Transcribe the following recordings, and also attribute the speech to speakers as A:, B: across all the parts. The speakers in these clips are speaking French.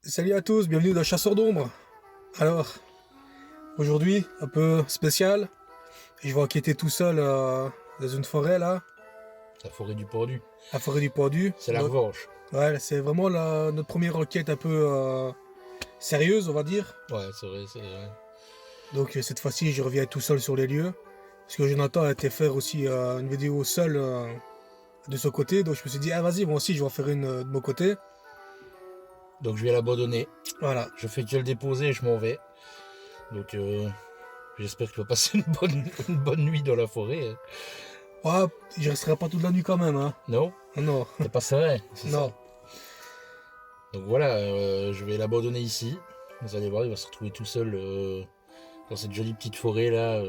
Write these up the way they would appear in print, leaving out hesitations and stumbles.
A: Salut à tous, bienvenue dans Chasseur d'ombre. Alors, aujourd'hui, un peu spécial, je vais enquêter tout seul dans une forêt là,
B: La forêt du Pordu.
A: la forêt du Pendu.
B: C'est la revanche.
A: Ouais, c'est vraiment notre première enquête un peu sérieuse, on va dire.
B: Ouais, c'est vrai, c'est vrai.
A: Donc cette fois-ci, je reviens tout seul sur les lieux. Parce que Jonathan a été faire aussi une vidéo seul de son côté. Donc je me suis dit, ah vas-y, moi aussi je vais en faire une de mon côté.
B: Donc je vais l'abandonner.
A: Voilà.
B: Je fais que le déposer et je m'en vais. Donc j'espère que tu vas passer une bonne nuit dans la forêt.
A: Ouais, je resterai pas toute la nuit quand même, hein.
B: Non?
A: Non.
B: T'es pas serein, c'est
A: Non.
B: ça. Donc voilà, je vais l'abandonner ici. Vous allez voir, il va se retrouver tout seul dans cette jolie petite forêt là,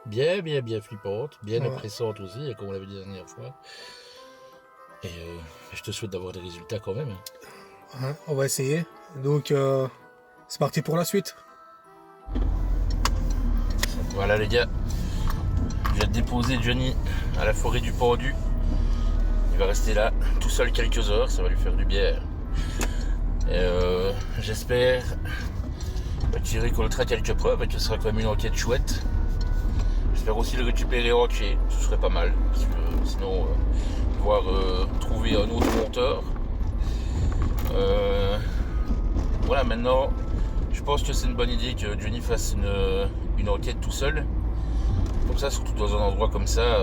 B: bien flippante, bien
A: Ouais.
B: oppressante aussi, comme on l'avait dit la dernière fois. Et je te souhaite d'avoir des résultats quand même.
A: Hein, on va essayer. Donc, c'est parti pour la suite.
B: Voilà les gars, je viens de déposer Johnny à la forêt du Pendu. Il va rester là tout seul quelques heures, ça va lui faire du bien. Et j'espère qu'il récoltera quelques preuves et que ce sera quand même une enquête chouette. J'espère aussi le récupérer entier, ce serait pas mal, parce que sinon pouvoir trouver un autre monteur. Voilà, maintenant je pense que c'est une bonne idée que Johnny fasse une enquête tout seul, comme ça, surtout dans un endroit comme ça,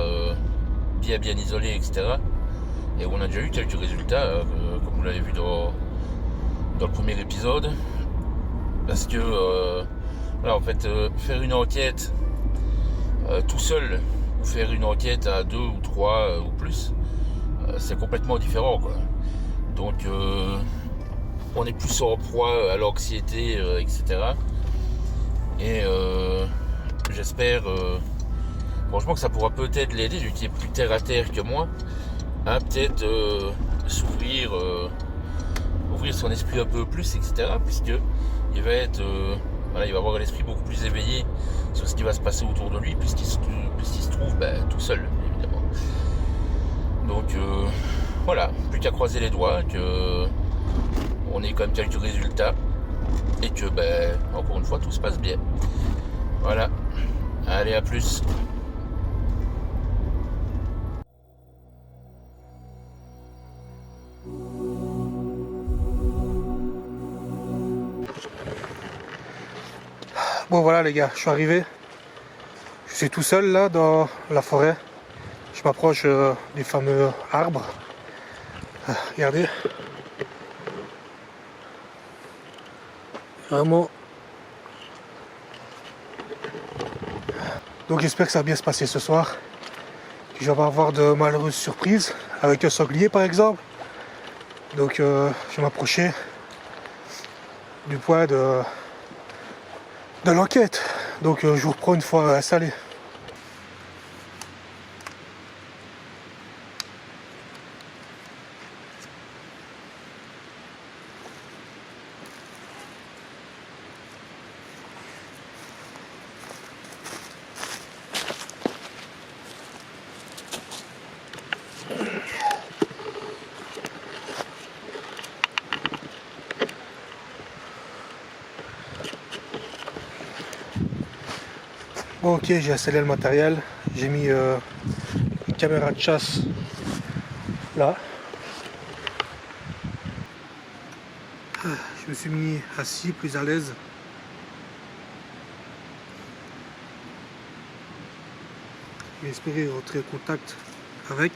B: bien isolé, etc. Et on a déjà eu quelques résultats, comme vous l'avez vu dans le premier épisode, parce que voilà, en fait, faire une enquête tout seul ou faire une enquête à 2 ou 3 ou plus, c'est complètement différent, quoi. Donc on est plus en proie à l'anxiété, etc. Et j'espère franchement que ça pourra peut-être l'aider, lui qui est plus terre à terre que moi, à peut-être s'ouvrir, ouvrir son esprit un peu plus, etc. Puisque il va être, voilà, il va avoir l'esprit beaucoup plus éveillé sur ce qui va se passer autour de lui, puisqu'il se trouve tout seul, évidemment. Donc voilà, plus qu'à croiser les doigts, que on ait quand même quelques résultats et que encore une fois tout se passe bien. Voilà, allez, à plus.
A: Bon, voilà les gars, je suis arrivé. Je suis tout seul là dans la forêt. Je m'approche du fameux arbre. Regardez. Vraiment. Donc j'espère que ça va bien se passer ce soir. Je vais pas avoir de malheureuses surprises avec un sanglier par exemple. Donc je vais m'approcher du point de l'enquête. Donc je vous reprends une fois installé. Bon, ok, j'ai installé le matériel. J'ai mis une caméra de chasse là. Je me suis mis assis, plus à l'aise. Je vais espérer rentrer en contact avec.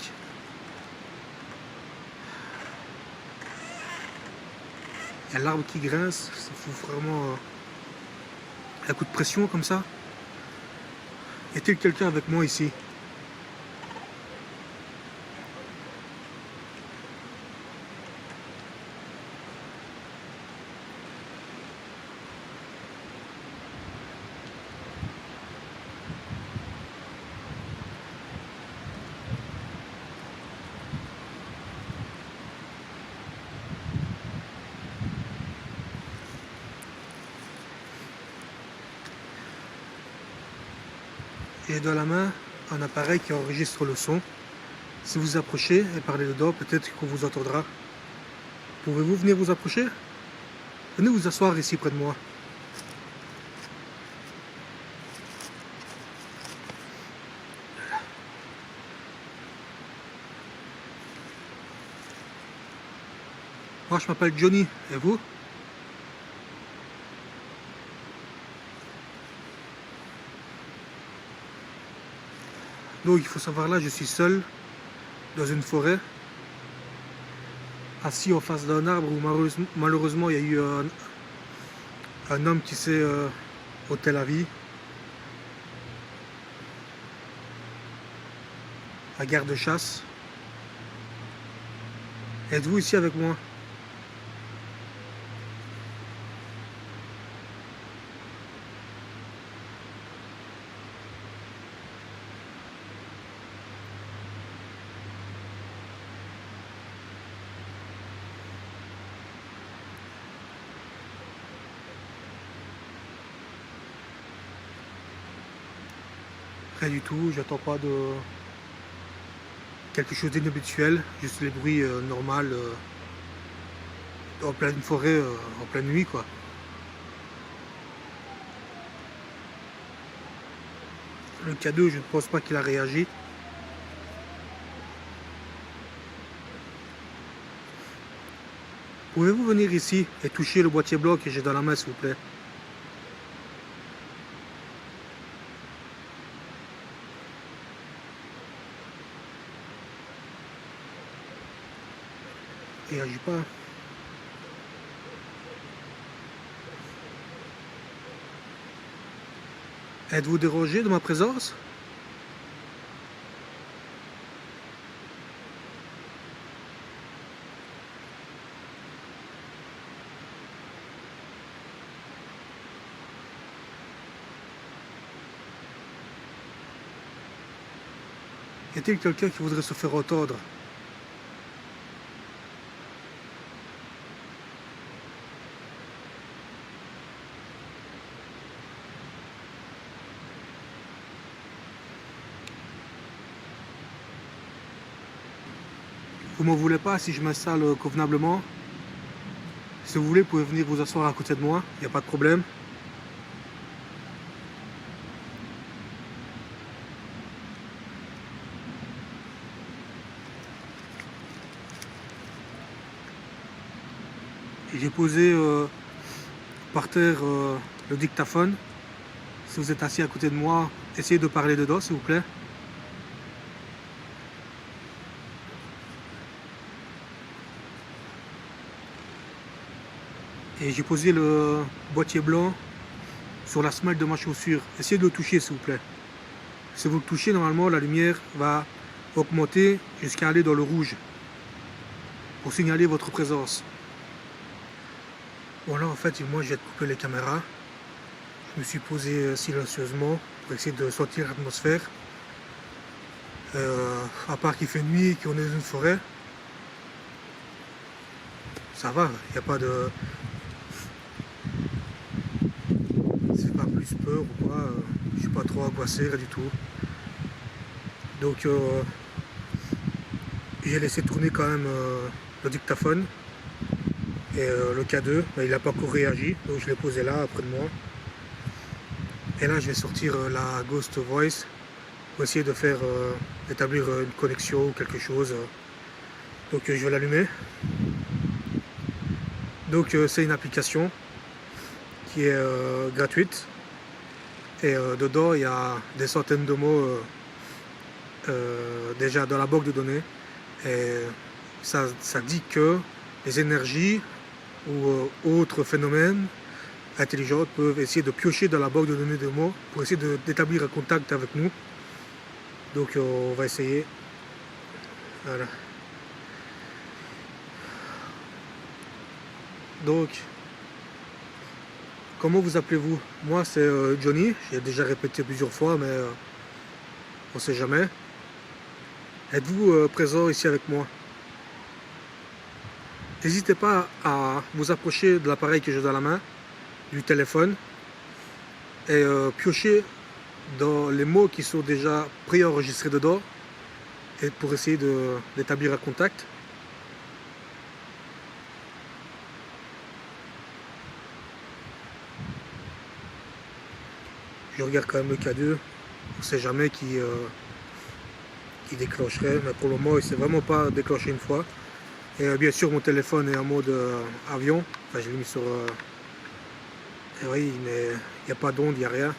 A: Il y a l'arbre qui grince, ça fout vraiment un coup de pression comme ça. Y a-t-il quelqu'un avec moi ici? J'ai dans la main un appareil qui enregistre le son. Si vous approchez et parlez dedans, peut-être qu'on vous entendra. Pouvez-vous venir vous approcher? Venez vous asseoir ici près de moi. Moi je m'appelle Johnny, et vous? Donc il faut savoir, là je suis seul dans une forêt, assis en face d'un arbre où malheureusement il y a eu un homme qui s'est ôté la vie. À garde-chasse. Êtes-vous ici avec moi? Rien du tout, j'attends pas de quelque chose d'inhabituel, juste les bruits normaux en pleine forêt, en pleine nuit quoi. Le K2, je ne pense pas qu'il a réagi. Pouvez-vous venir ici et toucher le boîtier blanc que j'ai dans la main s'il vous plaît? Il réagit pas. Êtes-vous dérangé de ma présence? Y a-t-il quelqu'un qui voudrait se faire entendre? Vous m'en voulez pas si je m'installe convenablement? Si vous voulez, vous pouvez venir vous asseoir à côté de moi, il n'y a pas de problème. J'ai posé par terre le dictaphone. Si vous êtes assis à côté de moi, essayez de parler dedans s'il vous plaît. Et j'ai posé le boîtier blanc sur la semelle de ma chaussure. Essayez de le toucher s'il vous plaît. Si vous le touchez, normalement la lumière va augmenter jusqu'à aller dans le rouge pour signaler votre présence. Bon là en fait moi je vais couper les caméras. Je me suis posé silencieusement pour essayer de sentir l'atmosphère. À part qu'il fait nuit et qu'on est dans une forêt, ça va, il n'y a pas de... C'est pas plus peur ou quoi, je suis pas trop angoissé, rien du tout. Donc j'ai laissé tourner quand même le dictaphone. Et le K2, il n'a pas encore réagi, donc je l'ai posé là, près de moi. Et là, je vais sortir la Ghost Voice pour essayer de faire établir une connexion ou quelque chose. Donc je vais l'allumer. Donc c'est une application qui est gratuite. Et dedans, il y a des centaines de mots déjà dans la banque de données. Et ça dit que les énergies ou autres phénomènes intelligents peuvent essayer de piocher dans la banque de données de mots pour essayer d'établir un contact avec nous. Donc on va essayer. Voilà. Donc, comment vous appelez-vous? Moi c'est Johnny, j'ai déjà répété plusieurs fois mais on ne sait jamais. Êtes-vous présent ici avec moi? N'hésitez pas à vous approcher de l'appareil que j'ai dans la main, du téléphone, et piocher dans les mots qui sont déjà préenregistrés dedans, et pour essayer d'établir un contact. Je regarde quand même le K2. On ne sait jamais qui déclencherait, mais pour le moment il ne s'est vraiment pas déclenché une fois. Et bien sûr mon téléphone est en mode avion, enfin je l'ai mis sur... et oui, mais il n'y a pas d'onde, il n'y a rien.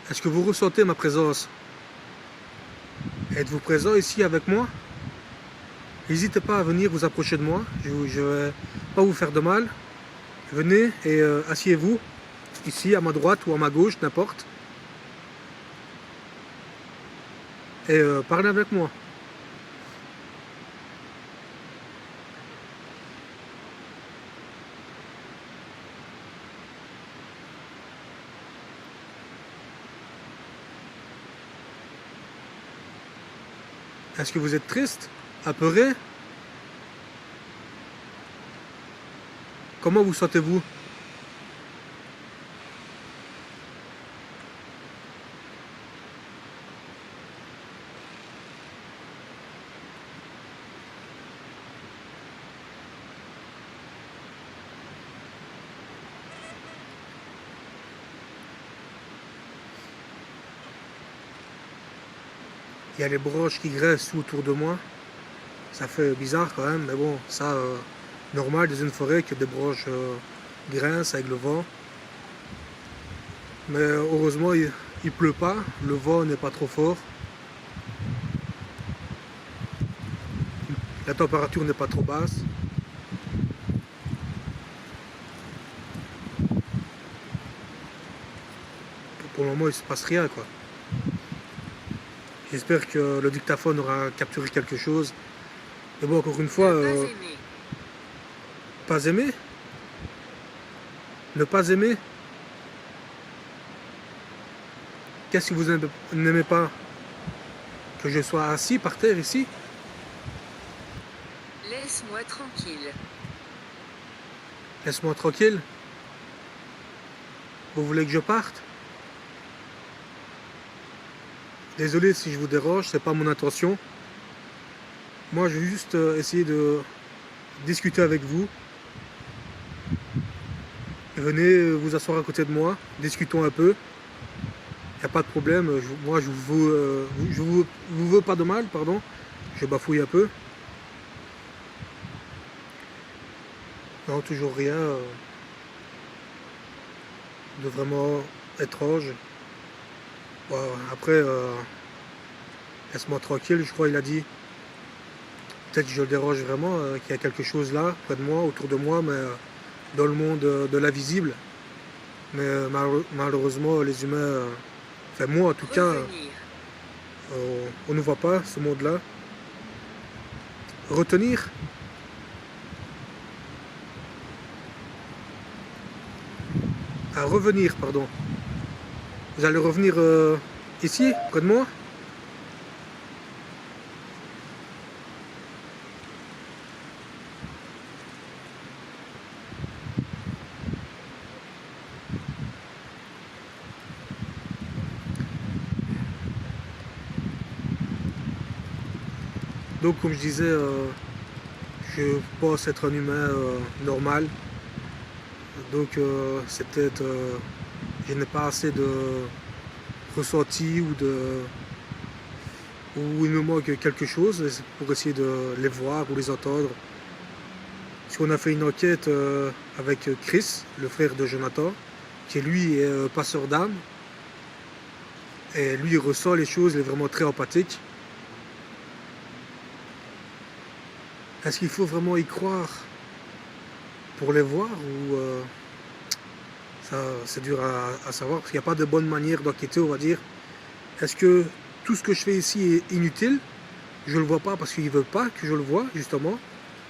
A: Est-ce que vous ressentez ma présence? Êtes-vous présent ici avec moi? N'hésitez pas à venir vous approcher de moi, je ne vais pas vous faire de mal. Venez et asseyez-vous ici à ma droite ou à ma gauche, n'importe. Et parlez avec moi. Est-ce que vous êtes triste? Apeuré? Comment vous sentez-vous? Il y a les branches qui graissent autour de moi. Ça fait bizarre quand même, mais bon, ça, normal dans une forêt que des branches grincent avec le vent. Mais heureusement, il pleut pas, le vent n'est pas trop fort. La température n'est pas trop basse. Pour le moment, il ne se passe rien, quoi. J'espère que le dictaphone aura capturé quelque chose. Mais bon, encore une fois... pas aimer? Ne pas aimer? Qu'est-ce que vous n'aimez pas? Que je sois assis par terre ici?
C: Laisse-moi tranquille.
A: Laisse-moi tranquille. Vous voulez que je parte? Désolé si je vous dérange, c'est pas mon intention. Moi, je vais juste essayer de discuter avec vous. Venez vous asseoir à côté de moi, discutons un peu. Il n'y a pas de problème, moi je vous veux pas de mal, pardon. Je bafouille un peu. Non, toujours rien de vraiment étrange. Bon, après, laisse-moi tranquille, je crois qu'il a dit. Peut-être que je le dérange vraiment, qu'il y a quelque chose là, près de moi, autour de moi, mais dans le monde de l'invisible. Mais malheureusement, les humains, enfin moi en tout cas, on ne voit pas ce monde-là. Retenir? À revenir, pardon. Vous allez revenir ici, près de moi? Donc comme je disais, je pense être un humain normal. Donc c'est peut-être... je n'ai pas assez de ressenti ou il me manque quelque chose pour essayer de les voir ou les entendre. Parce qu'on a fait une enquête avec Chris, le frère de Jonathan, qui lui est passeur d'âme. Et lui il ressent les choses, il est vraiment très empathique. Est-ce qu'il faut vraiment y croire pour les voir ou ça c'est dur à savoir parce qu'il n'y a pas de bonne manière d'enquêter, on va dire. Est-ce que tout ce que je fais ici est inutile? Je ne le vois pas parce qu'ils ne veulent pas que je le vois justement.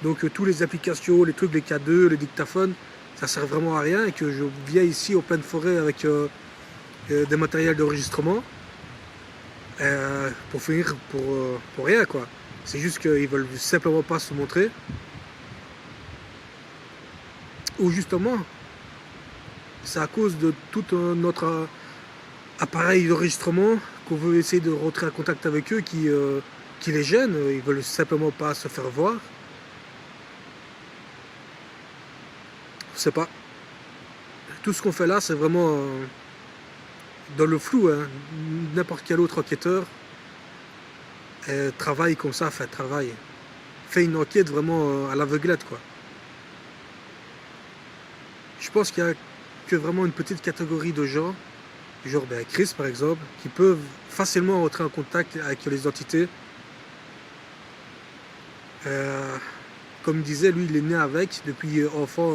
A: Donc tous les applications, les trucs, les K2, les dictaphones, ça sert vraiment à rien et que je viens ici en pleine forêt avec des matériels d'enregistrement pour finir pour rien quoi. C'est juste qu'ils veulent simplement pas se montrer. Ou justement, c'est à cause de tout notre appareil d'enregistrement qu'on veut essayer de rentrer en contact avec eux qui les gêne. Ils veulent simplement pas se faire voir. sait pas. Tout ce qu'on fait là, c'est vraiment dans le flou. Hein. N'importe quel autre enquêteur travaille comme ça, fait une enquête vraiment à l'aveuglette, quoi. Je pense qu'il y a que vraiment une petite catégorie de gens, genre Chris par exemple, qui peuvent facilement entrer en contact avec les entités. Comme il disait, lui il est né avec, depuis enfant,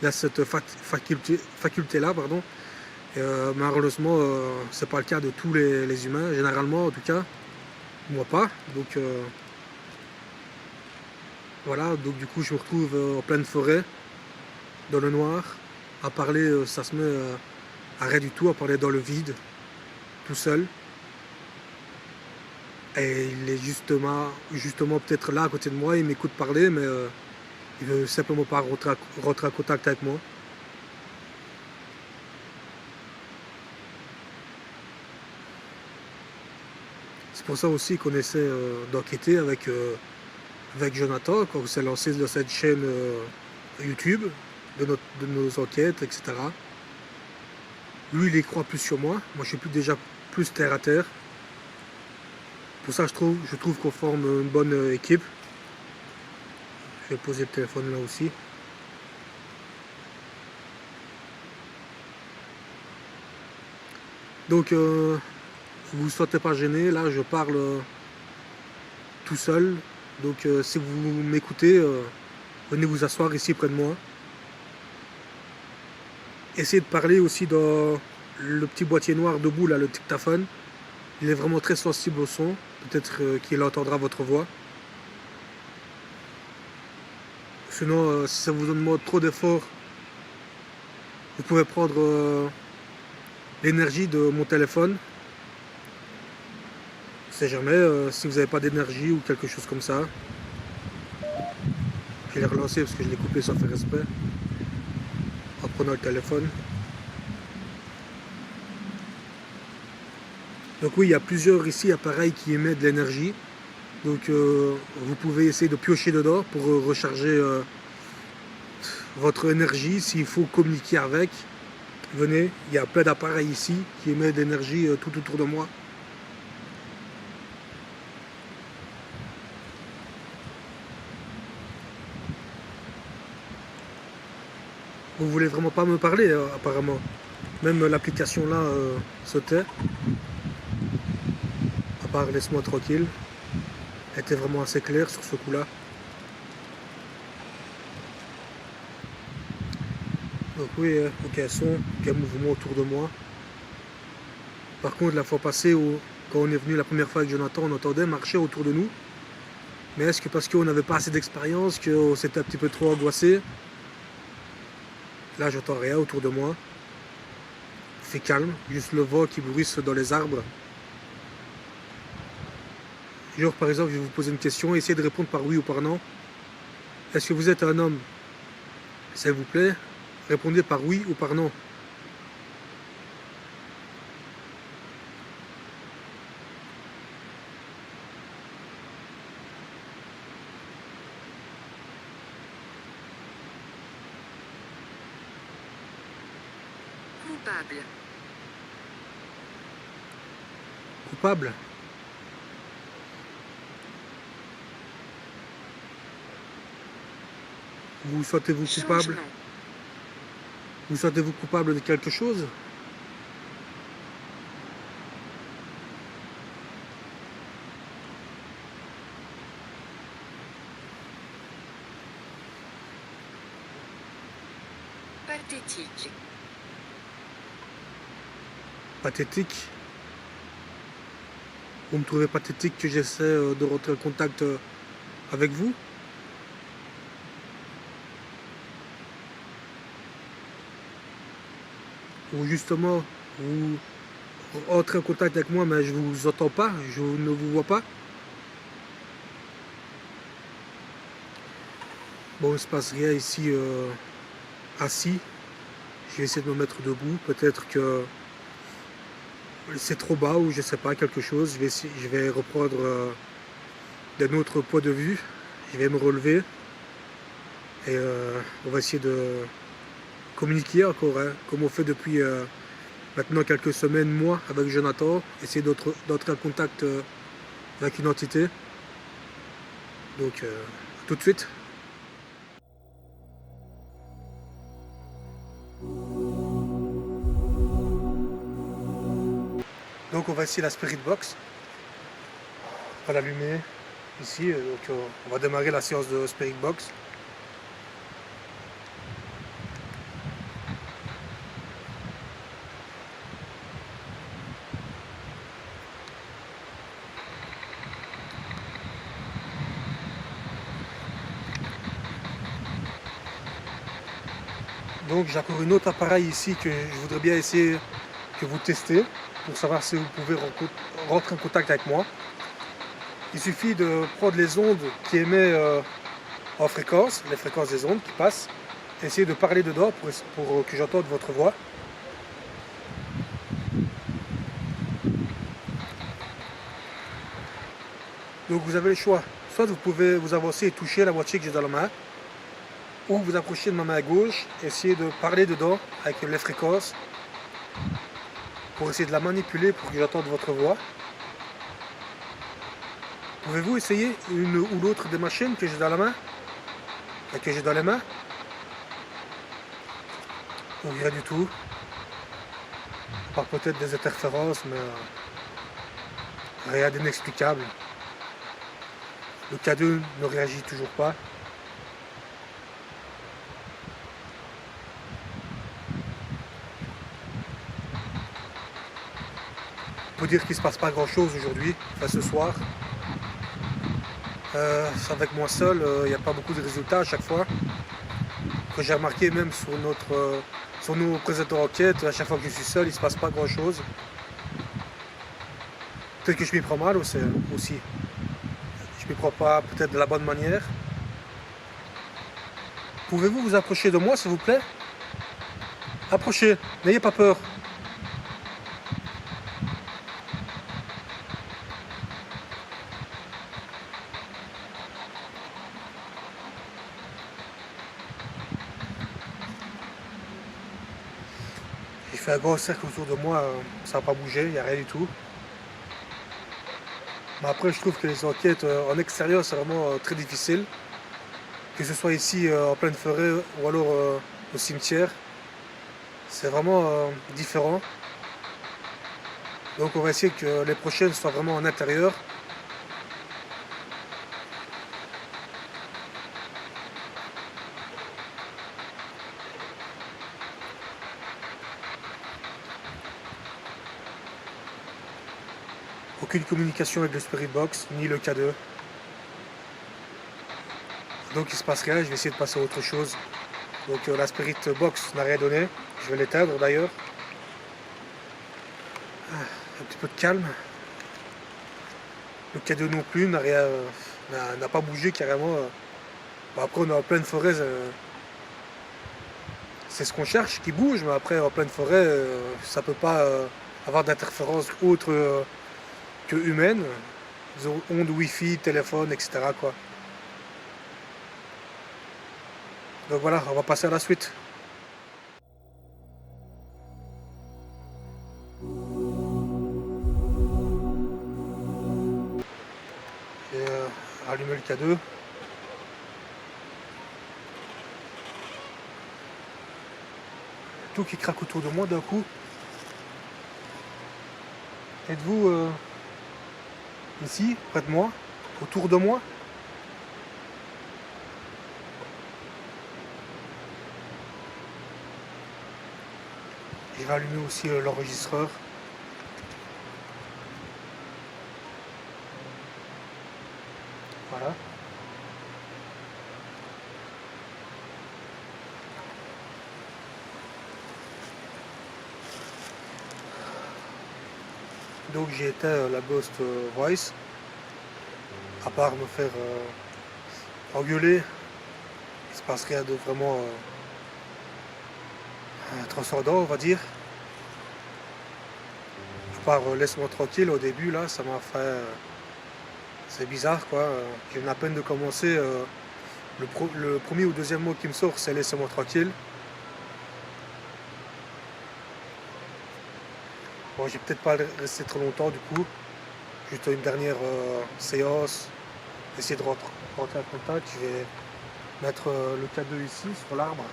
A: il a cette faculté-là, pardon. Malheureusement, c'est pas le cas de tous les humains, généralement en tout cas, moi pas. Donc voilà, donc du coup je me retrouve en pleine forêt, dans le noir, à parler, ça se met à rien du tout, à parler dans le vide, tout seul. Et il est justement peut-être là à côté de moi, il m'écoute parler, mais il veut simplement pas rentrer en contact avec moi. C'est pour ça aussi qu'on essaie d'enquêter avec Jonathan, quand on s'est lancé dans cette chaîne YouTube, de nos enquêtes, etc. Lui, il y croit plus sur moi. Moi, je suis déjà plus terre à terre. Pour ça, je trouve qu'on forme une bonne équipe. Je vais poser le téléphone là aussi. Donc, vous ne vous sentez pas gêné. Là, je parle tout seul. Donc, si vous m'écoutez, venez vous asseoir ici près de moi. Essayez de parler aussi dans le petit boîtier noir debout, là, le dictaphone. Il est vraiment très sensible au son. Peut-être qu'il entendra votre voix. Sinon, si ça vous demande trop d'efforts, vous pouvez prendre l'énergie de mon téléphone. Je ne sais jamais si vous n'avez pas d'énergie ou quelque chose comme ça. Je vais les relancer parce que je l'ai coupé sans faire exprès. En prenant le téléphone. Donc oui, il y a plusieurs ici appareils qui émettent de l'énergie. Donc vous pouvez essayer de piocher dedans pour recharger votre énergie. S'il faut communiquer avec, venez. Il y a plein d'appareils ici qui émettent de l'énergie tout autour de moi. Vous voulez vraiment pas me parler apparemment. Même l'application là se tait. À part laisse-moi tranquille. Elle était vraiment assez claire sur ce coup là. Donc oui, aucun son, aucun mouvement autour de moi. Par contre la fois passée, quand on est venu la première fois avec Jonathan, on entendait marcher autour de nous. Mais est-ce que parce qu'on n'avait pas assez d'expérience, qu'on s'était un petit peu trop angoissé? Là, j'entends rien autour de moi. C'est calme, juste le vent qui bruisse dans les arbres. Genre, par exemple, je vais vous poser une question, essayez de répondre par oui ou par non. Est-ce que vous êtes un homme? S'il vous plaît, répondez par oui ou par non.
C: Coupable.
A: Coupable? Vous sentez-vous coupable?
C: Changement.
A: Vous sentez-vous coupable de quelque chose?
C: Pathétique.
A: Pathétique? Vous me trouvez pathétique que j'essaie de rentrer en contact avec vous? Ou justement, vous entrez en contact avec moi, mais je ne vous entends pas, je ne vous vois pas? Bon, il ne se passe rien ici assis. Je vais essayer de me mettre debout. Peut-être que c'est trop bas ou je sais pas, quelque chose. Je vais reprendre d'un autre point de vue. Je vais me relever. Et on va essayer de communiquer encore, hein, comme on fait depuis maintenant quelques semaines, mois, avec Jonathan, essayer d'entrer en contact avec une entité. Donc, à tout de suite. Donc on va essayer la Spirit Box. On va l'allumer ici. Donc on va démarrer la séance de Spirit Box. Donc j'ai encore une autre appareil ici que je voudrais bien essayer que vous testez pour savoir si vous pouvez rentrer en contact avec moi. Il suffit de prendre les ondes qui émettent en fréquence, les fréquences des ondes qui passent, et essayer de parler dedans pour que j'entende votre voix. Donc vous avez le choix, soit vous pouvez vous avancer et toucher la boîtier que j'ai dans la main, ou vous approchez de ma main gauche, essayer de parler dedans avec les fréquences pour essayer de la manipuler pour que j'entende votre voix. Pouvez-vous essayer une ou l'autre des machines que j'ai dans la main et que j'ai dans les mains? Rien du tout. À part peut-être des interférences, mais rien d'inexplicable. Le K2 ne réagit toujours pas. On peut dire qu'il ne se passe pas grand chose aujourd'hui, enfin ce soir. Avec moi seul, il n'y a pas beaucoup de résultats à chaque fois. Que j'ai remarqué même sur nos précédentes enquêtes, à chaque fois que je suis seul, il ne se passe pas grand chose. Peut-être que je m'y prends mal aussi. Je m'y prends pas peut-être de la bonne manière. Pouvez-vous vous approcher de moi s'il vous plaît? Approchez, n'ayez pas peur. J'ai fait un gros cercle autour de moi, ça n'a pas bougé, il n'y a rien du tout. Mais après je trouve que les enquêtes en extérieur c'est vraiment très difficile. Que ce soit ici en pleine forêt ou alors au cimetière. C'est vraiment différent. Donc on va essayer que les prochaines soient vraiment en intérieur. Aucune communication avec le Spirit Box, ni le K2. Donc il se passe rien, je vais essayer de passer à autre chose. Donc la Spirit Box n'a rien donné, je vais l'éteindre d'ailleurs. Un petit peu de calme. Le K2 non plus n'a pas bougé carrément. Bon, après on est en pleine forêt, c'est ce qu'on cherche qui bouge, mais après en pleine forêt, ça peut pas avoir d'interférence autre que humaine, ondes Wi-Fi, téléphone, etc. quoi. Donc voilà, on va passer à la suite. J'ai allumé le K2. Tout qui craque autour de moi d'un coup. Êtes-vous ici, près de moi, autour de moi? Je vais allumer aussi l'enregistreur. Voilà. Donc j'ai éteint la Ghost Voice. À part me faire engueuler, il se passe rien de vraiment transcendant, on va dire. À part laisse-moi tranquille au début, là, ça m'a fait... c'est bizarre, quoi. J'ai eu la peine de commencer. Le premier ou deuxième mot qui me sort, c'est laissez-moi tranquille. Bon, je vais peut-être pas rester trop longtemps du coup. Juste une dernière séance. Essayer de rentrer en contact. Je vais mettre le K2 ici sur l'arbre.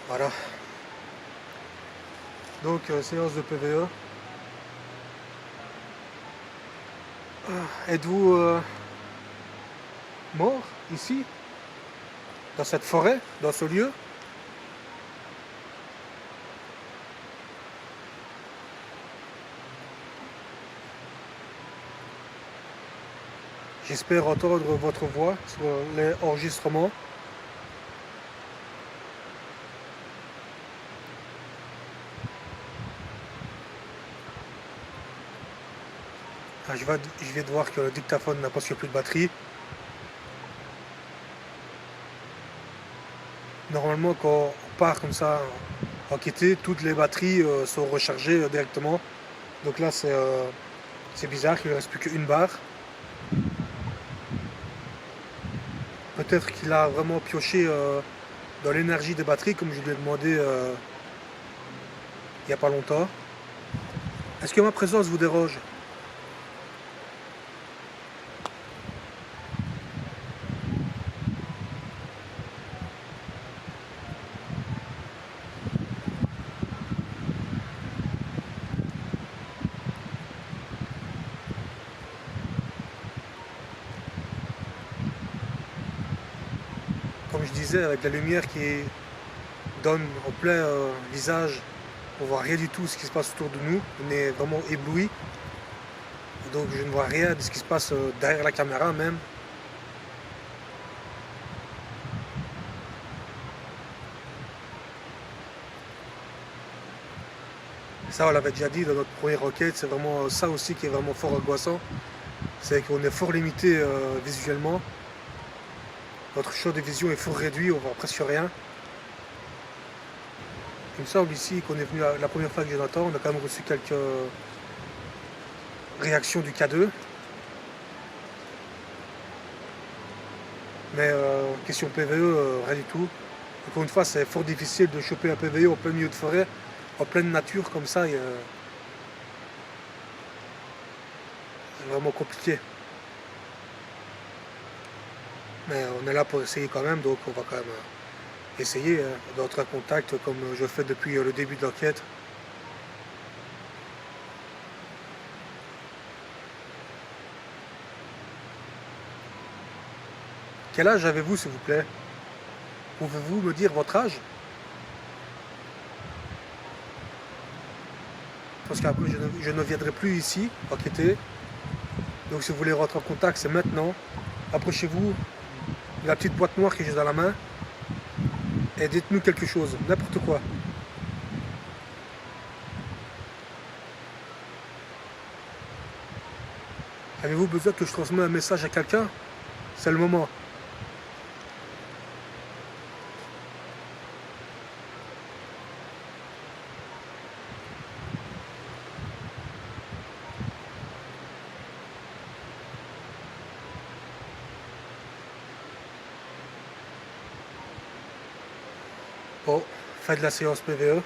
A: Voilà. Donc séance de PVE. Êtes-vous mort ici? Dans cette forêt? Dans ce lieu? J'espère entendre votre voix sur les enregistrements. Je vais de voir que le dictaphone n'a presque plus de batterie. Normalement, quand on part comme ça en quêter, toutes les batteries sont rechargées directement. Donc là, c'est bizarre qu'il ne reste plus qu'une barre. Peut-être qu'il a vraiment pioché dans l'énergie des batteries, comme je lui ai demandé il n'y a pas longtemps. Est-ce que ma présence vous dérange? Comme je disais, avec la lumière qui donne en plein visage, on voit rien du tout de ce qui se passe autour de nous. On est vraiment ébloui. Donc je ne vois rien de ce qui se passe derrière la caméra même. Ça, on l'avait déjà dit dans notre première enquête, c'est vraiment ça aussi qui est vraiment fort angoissant. C'est qu'on est fort limité visuellement. Notre champ de vision est fort réduit, on voit presque rien. Il me semble ici qu'on est venu la première fois que Jonathan, on a quand même reçu quelques réactions du K2. Mais question PVE, rien du tout. Encore une fois, c'est fort difficile de choper un PVE en plein milieu de forêt, en pleine nature comme ça. C'est vraiment compliqué. Mais on est là pour essayer quand même, donc on va quand même essayer d'entrer en contact comme je fais depuis le début de l'enquête. Quel âge avez-vous, s'il vous plaît? Pouvez-vous me dire votre âge? Parce qu'après, je ne viendrai plus ici enquêter. Donc si vous voulez rentrer en contact, c'est maintenant. Approchez-vous de la petite boîte noire que j'ai dans la main et dites-nous quelque chose, n'importe quoi. Avez-vous besoin que je transmette un message à quelqu'un? C'est le moment. Bon, faites la séance PVE.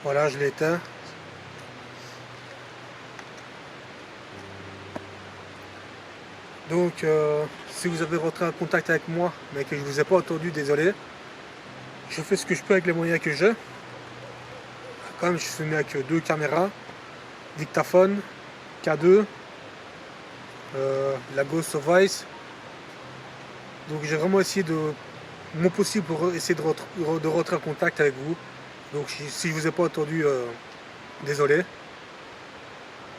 A: Voilà, je l'ai éteint. Donc, si vous avez rentré en contact avec moi, mais que je ne vous ai pas entendu, désolé. Je fais ce que je peux avec les moyens que j'ai. Quand même, je suis venu avec 2 caméras, dictaphone, K2, la Ghost of Vice. Donc j'ai vraiment essayé de mon possible pour essayer de rentrer en contact avec vous. Donc si je vous ai pas entendu, désolé.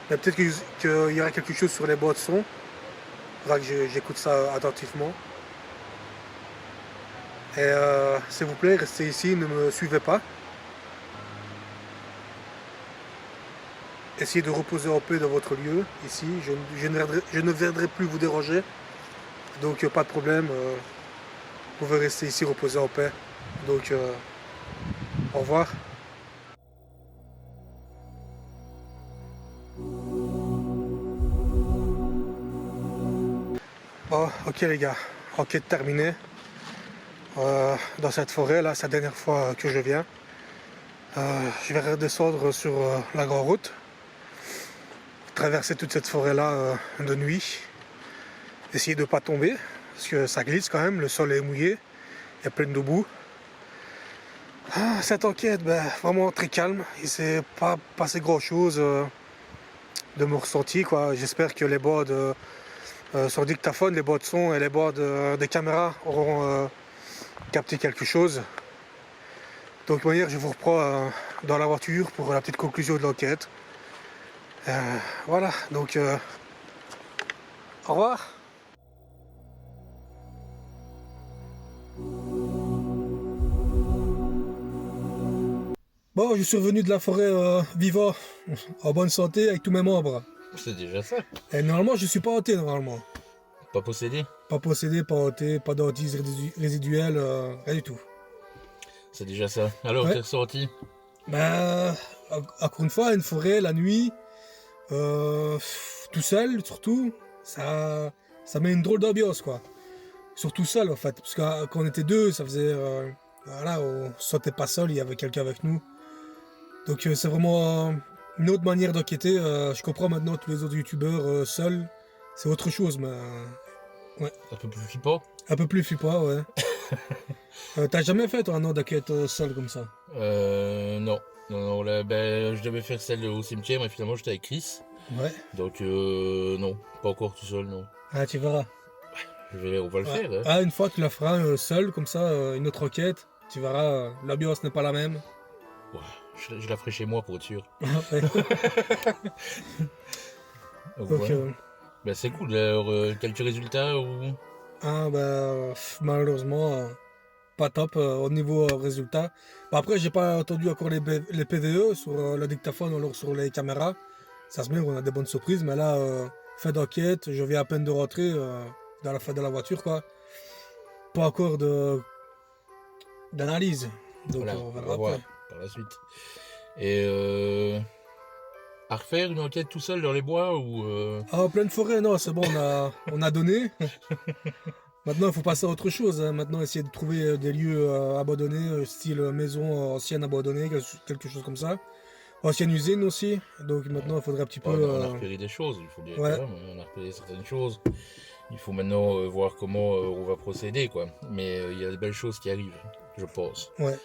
A: Mais peut-être qu'il y aura quelque chose sur les boîtes son. Il faudra que j'écoute ça attentivement. Et s'il vous plaît, restez ici, ne me suivez pas. Essayez de reposer en paix dans votre lieu, ici. Je ne viendrai plus vous déranger. Donc pas de problème. Vous pouvez rester ici, reposer en paix. Donc au revoir. Bon, ok les gars, enquête terminée. Dans cette forêt, là, c'est la dernière fois que je viens. Je vais redescendre sur la grande route, traverser toute cette forêt-là de nuit, essayer de ne pas tomber, parce que ça glisse quand même, le sol est mouillé, il y a plein de boue. Cette enquête, vraiment très calme, il ne s'est pas passé grand-chose de mon ressenti, quoi. J'espère que les bords sur le dictaphone, les bords de son et les bords de caméra auront capté quelque chose. Donc je vous reprends dans la voiture pour la petite conclusion de l'enquête. Voilà, donc au revoir. Bon, je suis revenu de la forêt vivant, en bonne santé, avec tous mes membres.
B: C'est déjà ça.
A: Et normalement, je suis pas hanté, normalement.
B: Pas possédé.
A: Pas possédé, pas hanté, pas d'hantise résiduelle, rien du tout.
B: C'est déjà ça. Alors,
A: Ouais.
B: t'es ressorti?
A: Encore une fois, une forêt, la nuit, tout seul, surtout, ça met une drôle d'ambiance, quoi. Surtout seul, en fait, parce que quand on était deux, ça faisait, voilà, on se sentait pas seul, il y avait quelqu'un avec nous. Donc c'est vraiment une autre manière d'enquêter. Je comprends maintenant tous les autres youtubeurs seuls, c'est autre chose, mais
B: Un peu plus flippant?
A: un peu plus flippant, ouais. T'as jamais fait toi un an d'enquête seul comme ça?
B: Non. Non, là, je devais faire celle au cimetière, mais finalement j'étais avec Chris.
A: Ouais.
B: Donc, non, pas encore tout seul, non.
A: Ah, tu verras.
B: On va le faire, hein.
A: Ah, une fois tu la feras seul comme ça, une autre enquête, tu verras, l'ambiance n'est pas la même.
B: Ouais, je la ferai chez moi pour être sûr.
A: Ouais.
B: Donc,
A: Donc,
B: voilà. C'est cool, alors, quelques résultats ou...
A: malheureusement, pas top au niveau résultat. Après, j'ai pas entendu encore les PVE sur le dictaphone ou alors sur les caméras. Ça se met, on a des bonnes surprises, mais là, fin d'enquête, je viens à peine de rentrer dans la fin de la voiture, quoi. Pas encore d'analyse. Donc,
B: Voilà,
A: on
B: on
A: verra
B: va voir
A: après.
B: par la suite. Et à refaire une enquête tout seul dans les bois ou...
A: Ah, en pleine forêt, non, c'est bon, on a donné. Maintenant, il faut passer à autre chose, hein. Maintenant, essayer de trouver des lieux abandonnés, style maison ancienne abandonnée, quelque chose comme ça. Ancienne usine aussi. Donc maintenant, il faudrait un petit peu...
B: On a repéré des choses, il faut dire
A: ouais.
B: quand même, on a repéré certaines choses. Il faut maintenant voir comment on va procéder, quoi. Mais il y a de belles choses qui arrivent, je pense.
A: Ouais.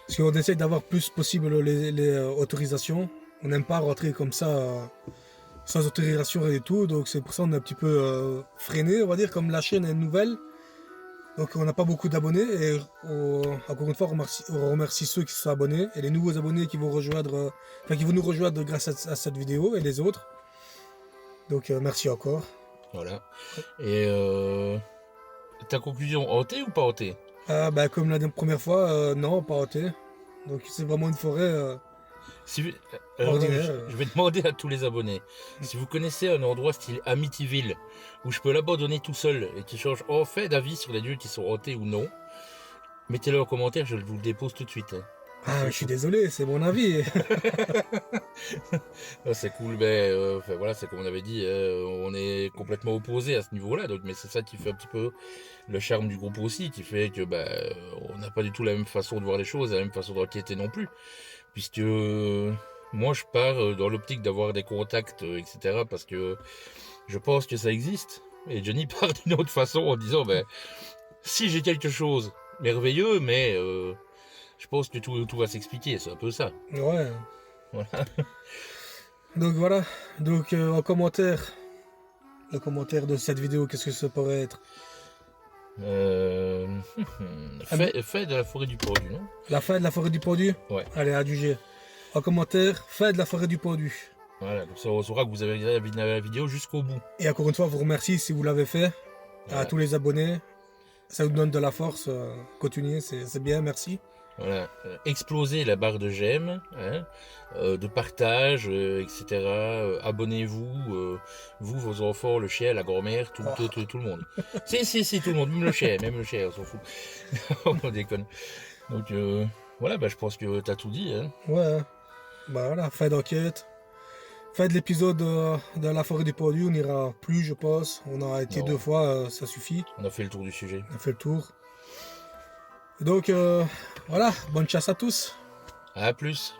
A: Parce qu'on essaye d'avoir plus possible les autorisations. On n'aime pas rentrer comme ça sans autorisation et tout. Donc c'est pour ça qu'on est un petit peu freiné, on va dire, comme la chaîne est nouvelle. Donc on n'a pas beaucoup d'abonnés. Et encore une fois, on remercie ceux qui se sont abonnés et les nouveaux abonnés qui vont rejoindre, qui vont nous rejoindre grâce à cette vidéo et les autres. Donc merci encore.
B: Voilà. Et ta conclusion, hanté ou pas hanté?
A: Comme la première fois, non, pas hanté. Donc c'est vraiment une forêt ordinaire.
B: Je vais demander à tous les abonnés, si vous connaissez un endroit style Amityville, où je peux l'abandonner tout seul et qui change en fait d'avis sur les lieux qui sont hantés ou non, mettez-le en commentaire, je vous le dépose tout de suite.
A: Ah, je suis désolé, c'est mon avis.
B: C'est cool, voilà, c'est comme on avait dit, on est complètement opposés à ce niveau-là, donc mais c'est ça qui fait un petit peu le charme du groupe aussi, qui fait que on n'a pas du tout la même façon de voir les choses, la même façon d'enquêter non plus, puisque moi je pars dans l'optique d'avoir des contacts, etc., parce que je pense que ça existe, et Johnny part d'une autre façon en disant, si j'ai quelque chose merveilleux, mais je pense que tout va s'expliquer, c'est un peu ça.
A: Ouais.
B: Voilà.
A: Donc voilà. Donc en commentaire, le commentaire de cette vidéo, qu'est-ce que ça pourrait être?
B: Fait de la forêt du Pendu, non?
A: La fin de la forêt du Pendu?
B: Ouais.
A: Allez, adjugé. En commentaire, fin de la forêt du Pendu.
B: Voilà, comme ça on saura que vous avez regardé la vidéo jusqu'au bout.
A: Et encore une fois, je vous remercie si vous l'avez fait.
B: Voilà.
A: À tous les abonnés. Ça nous donne de la force. Continuez, c'est bien, merci.
B: Voilà, explosez la barre de j'aime, hein, de partage, etc. Abonnez-vous, vous, vos enfants, le chien, la grand-mère, tout le monde. Si, tout le monde, même le chien, on s'en fout. On déconne. Donc voilà, je pense que t'as tout dit. Hein.
A: Ouais. Voilà, fin d'enquête. fin de l'épisode de la forêt des produits, on n'ira plus, je pense. On a été
B: Non.
A: 2 fois, ça suffit.
B: On a fait le tour du sujet.
A: On a fait le tour. Donc voilà, bonne chasse à tous.
B: À plus.